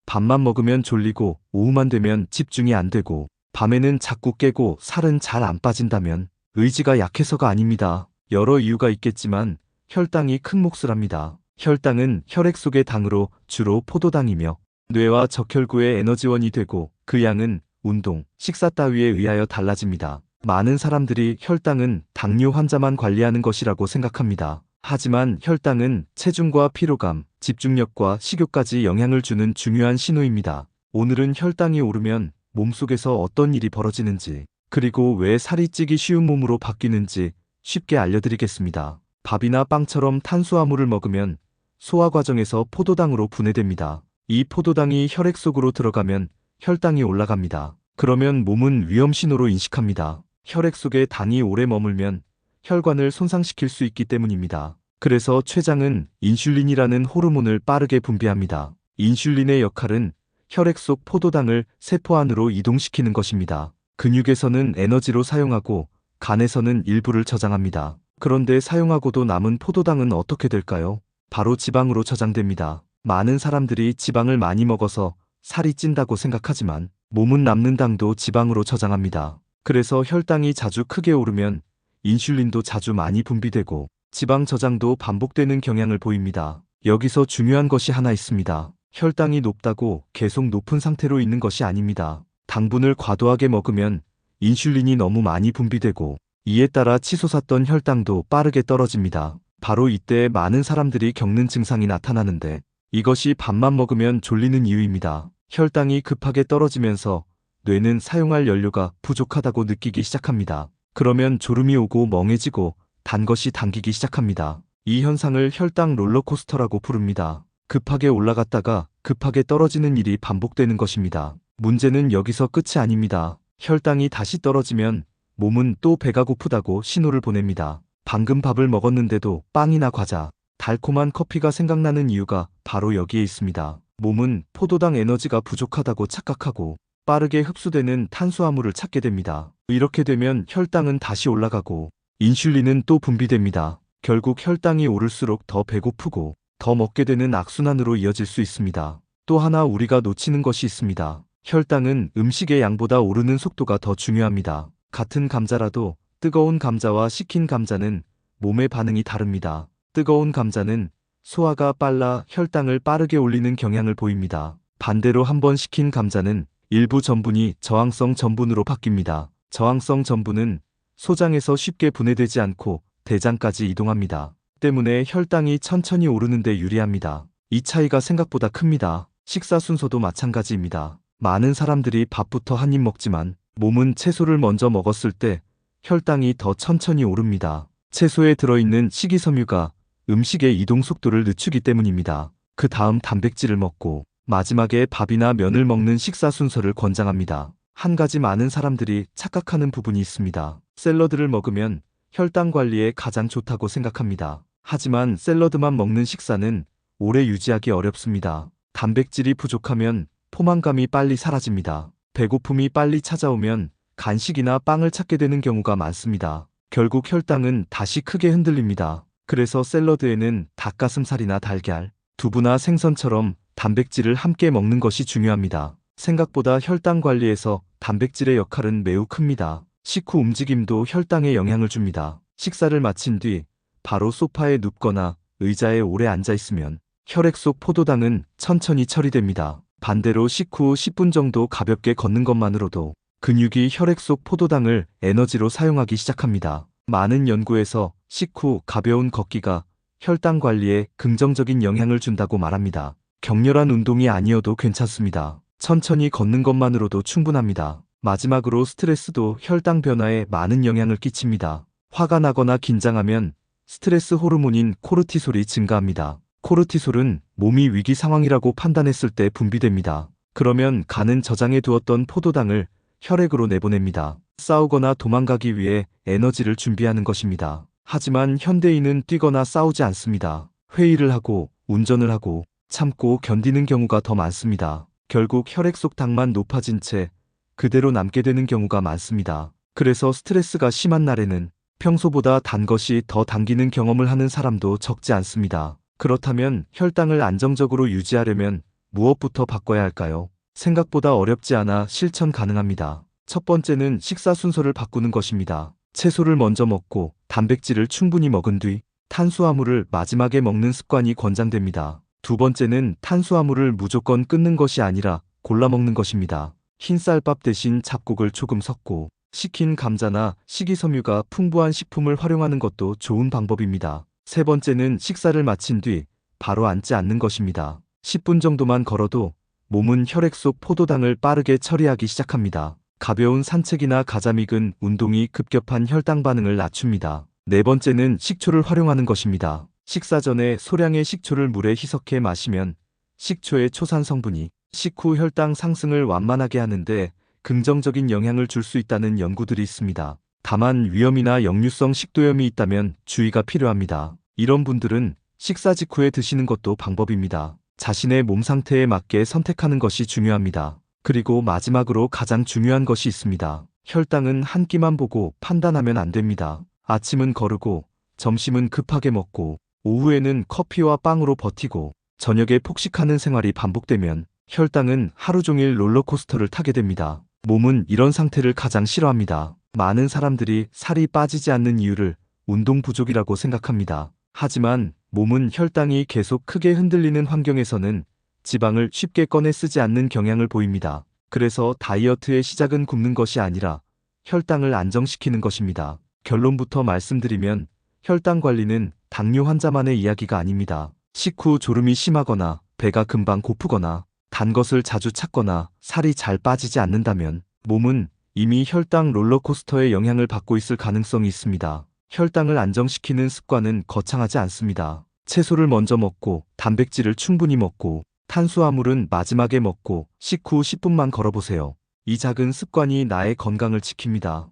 밥만 먹으면 졸리고 오후만 되면 집중이 안 되고 밤에는 자꾸 깨고 살은 잘 안 빠진다면 의지가 약해서가 아닙니다. 여러 이유가 있겠지만 혈당이 큰 몫을 합니다. 혈당은 혈액 속의 당으로 주로 포도당이며 뇌와 적혈구의 에너지원이 되고 그 양은 운동, 식사 따위에 의하여 달라집니다. 많은 사람들이 혈당은 당뇨 환자만 관리하는 것이라고 생각합니다. 하지만 혈당은 체중과 피로감, 집중력과 식욕까지 영향을 주는 중요한 신호입니다. 오늘은 혈당이 오르면 몸속에서 어떤 일이 벌어지는지, 그리고 왜 살이 찌기 쉬운 몸으로 바뀌는지 쉽게 알려드리겠습니다. 밥이나 빵처럼 탄수화물을 먹으면 소화 과정에서 포도당으로 분해됩니다. 이 포도당이 혈액 속으로 들어가면 혈당이 올라갑니다. 그러면 몸은 위험 신호로 인식합니다. 혈액 속에 당이 오래 머물면 혈관을 손상시킬 수 있기 때문입니다. 그래서 췌장은 인슐린이라는 호르몬을 빠르게 분비합니다. 인슐린의 역할은 혈액 속 포도당을 세포 안으로 이동시키는 것입니다. 근육에서는 에너지로 사용하고 간에서는 일부를 저장합니다. 그런데 사용하고도 남은 포도당은 어떻게 될까요? 바로 지방으로 저장됩니다. 많은 사람들이 지방을 많이 먹어서 살이 찐다고 생각하지만 몸은 남는 당도 지방으로 저장합니다. 그래서 혈당이 자주 크게 오르면 인슐린도 자주 많이 분비되고 지방 저장도 반복되는 경향을 보입니다. 여기서 중요한 것이 하나 있습니다. 혈당이 높다고 계속 높은 상태로 있는 것이 아닙니다. 당분을 과도하게 먹으면 인슐린이 너무 많이 분비되고 이에 따라 치솟았던 혈당도 빠르게 떨어집니다. 바로 이때 많은 사람들이 겪는 증상이 나타나는데 이것이 밥만 먹으면 졸리는 이유입니다. 혈당이 급하게 떨어지면서 뇌는 사용할 연료가 부족하다고 느끼기 시작합니다. 그러면 졸음이 오고 멍해지고 단 것이 당기기 시작합니다. 이 현상을 혈당 롤러코스터라고 부릅니다. 급하게 올라갔다가 급하게 떨어지는 일이 반복되는 것입니다. 문제는 여기서 끝이 아닙니다. 혈당이 다시 떨어지면 몸은 또 배가 고프다고 신호를 보냅니다. 방금 밥을 먹었는데도 빵이나 과자, 달콤한 커피가 생각나는 이유가 바로 여기에 있습니다. 몸은 포도당 에너지가 부족하다고 착각하고 빠르게 흡수되는 탄수화물을 찾게 됩니다. 이렇게 되면 혈당은 다시 올라가고 인슐린은 또 분비됩니다. 결국 혈당이 오를수록 더 배고프고 더 먹게 되는 악순환으로 이어질 수 있습니다. 또 하나 우리가 놓치는 것이 있습니다. 혈당은 음식의 양보다 오르는 속도가 더 중요합니다. 같은 감자라도 뜨거운 감자와 식힌 감자는 몸의 반응이 다릅니다. 뜨거운 감자는 소화가 빨라 혈당을 빠르게 올리는 경향을 보입니다. 반대로 한번 식힌 감자는 일부 전분이 저항성 전분으로 바뀝니다. 저항성 전분은 소장에서 쉽게 분해되지 않고 대장까지 이동합니다. 때문에 혈당이 천천히 오르는데 유리합니다. 이 차이가 생각보다 큽니다. 식사 순서도 마찬가지입니다. 많은 사람들이 밥부터 한 입 먹지만 몸은 채소를 먼저 먹었을 때 혈당이 더 천천히 오릅니다. 채소에 들어있는 식이섬유가 음식의 이동 속도를 늦추기 때문입니다. 그 다음 단백질을 먹고 마지막에 밥이나 면을 먹는 식사 순서를 권장합니다. 한 가지 많은 사람들이 착각하는 부분이 있습니다. 샐러드를 먹으면 혈당 관리에 가장 좋다고 생각합니다. 하지만 샐러드만 먹는 식사는 오래 유지하기 어렵습니다. 단백질이 부족하면 포만감이 빨리 사라집니다. 배고픔이 빨리 찾아오면 간식이나 빵을 찾게 되는 경우가 많습니다. 결국 혈당은 다시 크게 흔들립니다. 그래서 샐러드에는 닭가슴살이나 달걀, 두부나 생선처럼 단백질을 함께 먹는 것이 중요합니다. 생각보다 혈당 관리에서 단백질의 역할은 매우 큽니다. 식후 움직임도 혈당에 영향을 줍니다. 식사를 마친 뒤 바로 소파에 눕거나 의자에 오래 앉아 있으면 혈액 속 포도당은 천천히 처리됩니다. 반대로 식후 10분 정도 가볍게 걷는 것만으로도 근육이 혈액 속 포도당을 에너지로 사용하기 시작합니다. 많은 연구에서 식후 가벼운 걷기가 혈당 관리에 긍정적인 영향을 준다고 말합니다. 격렬한 운동이 아니어도 괜찮습니다. 천천히 걷는 것만으로도 충분합니다. 마지막으로 스트레스도 혈당 변화에 많은 영향을 끼칩니다. 화가 나거나 긴장하면 스트레스 호르몬인 코르티솔이 증가합니다. 코르티솔은 몸이 위기 상황이라고 판단했을 때 분비됩니다. 그러면 간은 저장해 두었던 포도당을 혈액으로 내보냅니다. 싸우거나 도망가기 위해 에너지를 준비하는 것입니다. 하지만 현대인은 뛰거나 싸우지 않습니다. 회의를 하고 운전을 하고 참고 견디는 경우가 더 많습니다. 결국 혈액 속 당만 높아진 채 그대로 남게 되는 경우가 많습니다. 그래서 스트레스가 심한 날에는 평소보다 단 것이 더 당기는 경험을 하는 사람도 적지 않습니다. 그렇다면 혈당을 안정적으로 유지하려면 무엇부터 바꿔야 할까요? 생각보다 어렵지 않아 실천 가능합니다. 첫 번째는 식사 순서를 바꾸는 것입니다. 채소를 먼저 먹고 단백질을 충분히 먹은 뒤 탄수화물을 마지막에 먹는 습관이 권장됩니다. 두 번째는 탄수화물을 무조건 끊는 것이 아니라 골라 먹는 것입니다. 흰쌀밥 대신 잡곡을 조금 섞고 식힌 감자나 식이섬유가 풍부한 식품을 활용하는 것도 좋은 방법입니다. 세 번째는 식사를 마친 뒤 바로 앉지 않는 것입니다. 10분 정도만 걸어도 몸은 혈액 속 포도당을 빠르게 처리하기 시작합니다. 가벼운 산책이나 가자믹은 운동이 급격한 혈당 반응을 낮춥니다. 네 번째는 식초를 활용하는 것입니다. 식사 전에 소량의 식초를 물에 희석해 마시면 식초의 초산 성분이 식후 혈당 상승을 완만하게 하는데 긍정적인 영향을 줄 수 있다는 연구들이 있습니다. 다만 위염이나 역류성 식도염이 있다면 주의가 필요합니다. 이런 분들은 식사 직후에 드시는 것도 방법입니다. 자신의 몸 상태에 맞게 선택하는 것이 중요합니다. 그리고 마지막으로 가장 중요한 것이 있습니다. 혈당은 한 끼만 보고 판단하면 안 됩니다. 아침은 거르고, 점심은 급하게 먹고, 오후에는 커피와 빵으로 버티고, 저녁에 폭식하는 생활이 반복되면 혈당은 하루 종일 롤러코스터를 타게 됩니다. 몸은 이런 상태를 가장 싫어합니다. 많은 사람들이 살이 빠지지 않는 이유를 운동 부족이라고 생각합니다. 하지만 몸은 혈당이 계속 크게 흔들리는 환경에서는 지방을 쉽게 꺼내 쓰지 않는 경향을 보입니다. 그래서 다이어트의 시작은 굶는 것이 아니라 혈당을 안정시키는 것입니다. 결론부터 말씀드리면 혈당 관리는 당뇨 환자만의 이야기가 아닙니다. 식후 졸음이 심하거나 배가 금방 고프거나 단 것을 자주 찾거나 살이 잘 빠지지 않는다면 몸은 이미 혈당 롤러코스터의 영향을 받고 있을 가능성이 있습니다. 혈당을 안정시키는 습관은 거창하지 않습니다. 채소를 먼저 먹고 단백질을 충분히 먹고 탄수화물은 마지막에 먹고 식후 10분만 걸어보세요. 이 작은 습관이 나의 건강을 지킵니다.